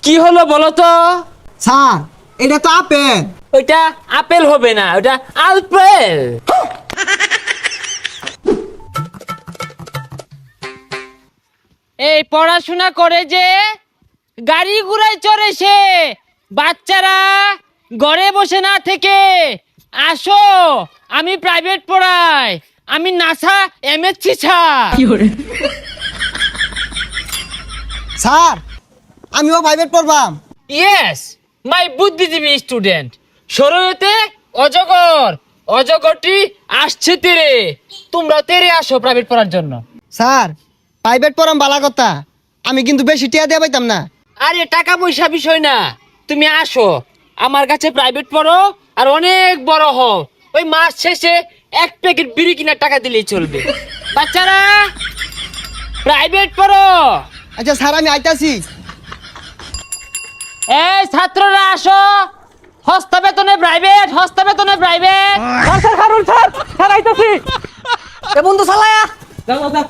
কি হলো বলো তো? স্যার এটা তো আপেল। ওইটা আপেল হবে না, ওটা আলপেল। এই পড়াশোনা করে যে গাড়ি ঘোড়ায় চড়ে সে, বাচ্চারা ঘরে বসে না থেকে আসো, আমি প্রাইভেট পড়াই, আমি নাসা এমএসসি স্যার। স্যার আমিও প্রাইভেট পড়বাম। ইয়েস, মাই বুদ্ধিজীবী স্টুডেন্ট। শরীয়তে অজগর, অজগরটি আসছে তেরে, তোমরা তেরে আসো প্রাইভেট পড়ার জন্য। স্যার প্রাইভেট পড়াম বালা কথা, আমি কিন্তু বেশি টিয়া দিয়ে পাইতাম না। আরে টাকা পয়সা বিষয় না, তুমি আসো আমার কাছে প্রাইভেট পড়ো আর অনেক বড় হও, ওই মাস শেষে এক প্যাকেট বিড়ি কিনার টাকা দিলেই চলবে। বাচ্চারা প্রাইভেট পড়ো। আচ্ছা স্যার আমি আইতাছি। এই ছাত্ররা আসো, হস্তা বেতনে প্রাইভেট, হস্তা বেতনে প্রাইভেট। স্যার স্যার খারুন স্যার, স্যার আইতাছি। এ বন্ধু চালায়া। যাও যাও।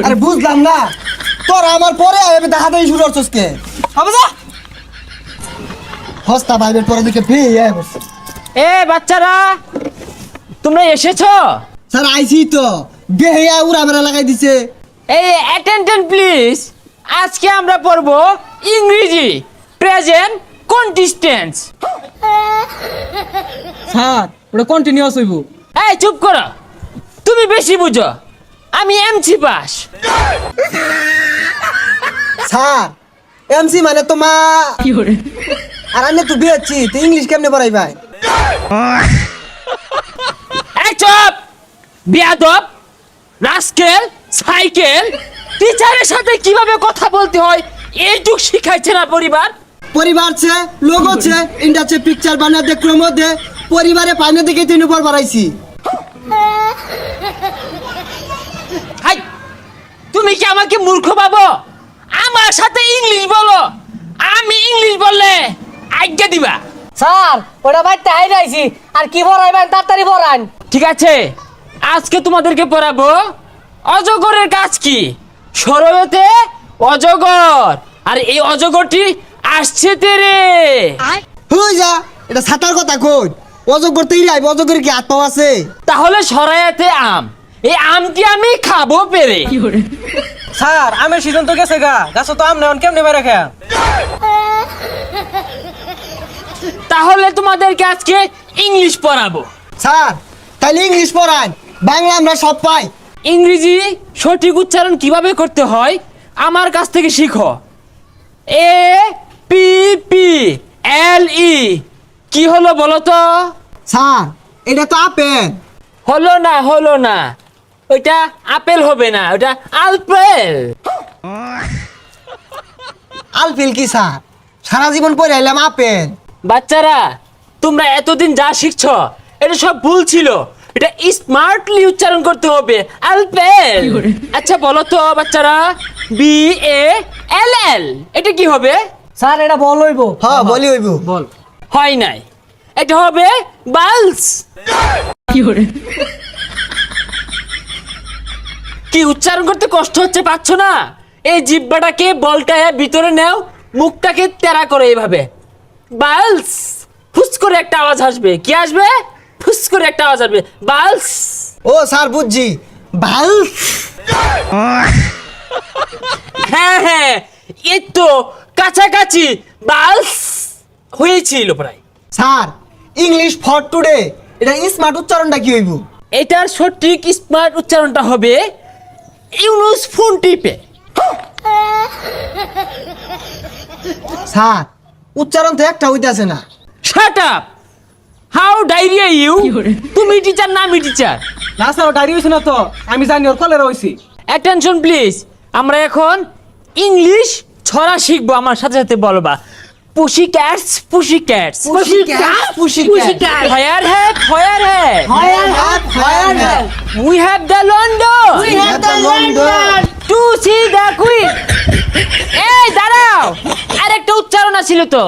আরে বুঝলাম না, তোরা আমার পরে আমি দেখাতেই শুরু করছিস কে? হবে যা হস্তা প্রাইভেট পড়া দিকে ফ্রি বসে। এ বাচ্চারা তোমরা এসেছো? স্যার আইছি তো, বেহিয়া উড়া মেরা লাগাই দিছে। এই অ্যাটেনশন প্লিজ, আজকে আমরা পড়বো ইংরেজি প্রেজেন্ট কন্টিস্টেন্স। স্যার ওটা কন্টিনিউয়াস হইব। এই চুপ করো, তুমি বেশি বুঝো, আমি এমসি পাস। স্যার এমসি মানে তো মা, আর আমি তো বিয়েছি, তো ইংলিশ কেমনে পড়াই ভাই? এই চুপ বিয়াদব, রাস্কেল, সাইকেল, টিচারের সাথে কিভাবে কথা বলতে হয় এইটুক শিখাইছে না পরিবার? পরিবার ছে, লোক আছে, ইন্ডাছে পিকচার বানা দে, ক্রমো দে, পরিবারে পাইনে দিকে তিন উপর বাড়াইছি। হাই, তুমি কি আমাকে মূর্খ ভাবো? আমার সাথে ইংলিশ বলো, আমি ইংলিশ বললে আজ্ঞা দিবা? স্যার ওটা বাইতে হাইরাইছি, আর কি পড়াইবেন তাড়াতাড়ি পড়ান। ঠিক আছে, আজকে তোমাদেরকে পড়াবো অজগরের কাজ কি। শরয়তে অজগর, আর এই অজগরটি আসছে তেরে। হই যা, এটা ছাতার কথা কই, অজগর তৈরি আইব, অজগর কি হাত পাও আছে? তাহলে শরায়াতে আম, এই আমটি আমি খাবো পেরে। স্যার আমের সিজন তো গেছে গা, গাছ তো আম নেন কেমনে বেড়ে খেয়া। তাহলে তোমাদেরকে আজকে ইংলিশ পড়াবো। স্যার তাইলে ইংলিশ পড়ান, বাংলা আমরা সব পাই। ইংরেজি সঠিক উচ্চারণ কিভাবে করতে হয় আমার কাছ থেকে শিখো। এ পি পি এল ই, কি হলো বলো তো? স্যার এটা তো আপেল। হলো না, হলো না, ওইটা আপেল হবে না, ওটা আলপেল। আলফিল কি স্যার? সারা জীবন পড়ে আইলাম আপেল। বাচ্চারা তোমরা এতদিন যা শিখছো এটা সব ভুল ছিল, এটা স্মার্টলি উচ্চারণ করতে হবে, আলপেল। আচ্ছা বলো তো বাচ্চারা, বি এ এল এল এটা কি হবে? স্যার এটা বল হইব। হ্যাঁ বলি হইব। বল হয় নাই, এটা হবে বালস। কি উচ্চারণ করতে কষ্ট হচ্ছে, পাচ্ছ না? এই জিহ্বাটাকে বলটায় ভিতরে নাও, মুখটাকে তেরা করে এইভাবে, বালস। ফুস করে একটা আওয়াজ আসবে, কি আসবে? ফুস করে একটা আওয়াজ আসবে, বালস। ও স্যার বুঝছি, ভাল। হ্যাঁ হ্যাঁ, এই তো কাছাকাছি, বালস হয়েছিল প্রায়। স্যার ইংলিশ ফর টুডে, এটা স্মার্ট উচ্চারণটা কি হইব? এটার সঠিক স্মার্ট উচ্চারণটা হবে ইউনুস ফোন টিপে। স্যার উচ্চারণ তো একটা হইতাছে না। Shut up, how diarrhoea you? তুমি টিচার না আমি টিচার? না স্যার ডায়রি হইছে না তো, আমি জানি ওর কলেরা হইছি। অ্যাটেনশন প্লিজ, আমরা এখন ইংলিশ ছড়া শিখবো, আমার সাথে সাথে বলবা। Pussy cats, pussy cats, pussy cat. Fire hat, fire hat, fire hat, fire hat. We have the London, We have the London. To see the queen. এই দাঁড়াও, আরেকটা উচ্চারণ ছিল তো।